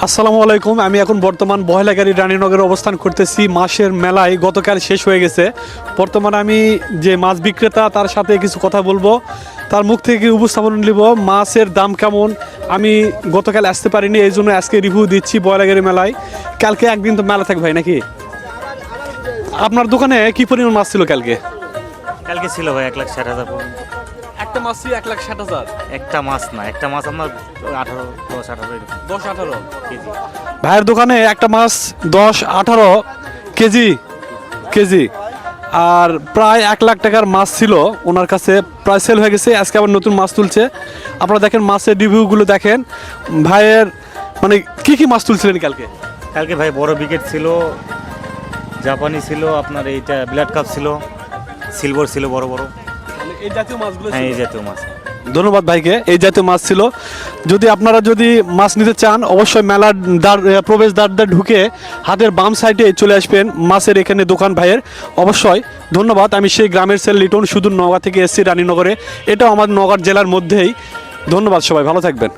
আসসালামু আলাইকুম। আমি এখন বর্তমান বহেলাগাড়ি রানীনগরে অবস্থান করতেছি। মাছের মেলায় গতকাল শেষ হয়ে গেছে। বর্তমানে আমি যে মাছ বিক্রেতা তার সাথে কিছু কথা বলবো, তার মুখ থেকে উপস্থাপন নিব মাছের দাম কেমন। আমি গতকাল আসতে পারিনি, এই জন্য আজকে রিভিউ দিচ্ছি বহেলাগাড়ি মেলায়। কালকে একদিন তো মেলা থাকবে ভাই নাকি? আপনার দোকানে কি পরিমাণ মাছ ছিল কালকে? কালকে ছিল ভাই 1,60,000 পর্যন্ত। একটা মাছ ছিল 1,60,000। একটা মাছ না, একটা মাছ আপনার 18, 10, 18 এরকম 10-18 কেজি। ভাইয়ের দোকানে একটা মাছ 10-18 কেজি কেজি আর প্রায় 1,00,000 টাকার মাছ ছিল ওনার কাছে, প্রায় সেল হয়ে গেছে। আজকে আবার নতুন মাছ তুলছে। আপনারা দেখেন মাছের রিভিউগুলো দেখেন ভাইয়ের, মানে কি মাছ তুলছিলেন কালকে? কালকে ভাই বড় বিকেট ছিল, জাপানি ছিল, আপনার এইটা ব্লাড কাপ ছিল, সিলভার ছিল বড় বড়। এই জাতীয় মাছগুলো হ্যাঁ, এই জাতীয় মাছ। ধন্যবাদ ভাইকে। এই জাতীয় মাছ ছিল। যদি আপনারা মাছ নিতে চান অবশ্যই মেলার প্রবেশ দ্বার ঢুকে হাতের বাম সাইডে চলে আসবেন। মাছের এখানে দোকান ভাইয়ের অবশ্যই। ধন্যবাদ। আমি সেই গ্রামের ছেলে লিটন, সুদূর নওগাঁ থেকে এসেছি রানীনগরে। এটাও আমার নওগাঁ জেলার মধ্যেই। ধন্যবাদ, সবাই ভালো থাকবেন।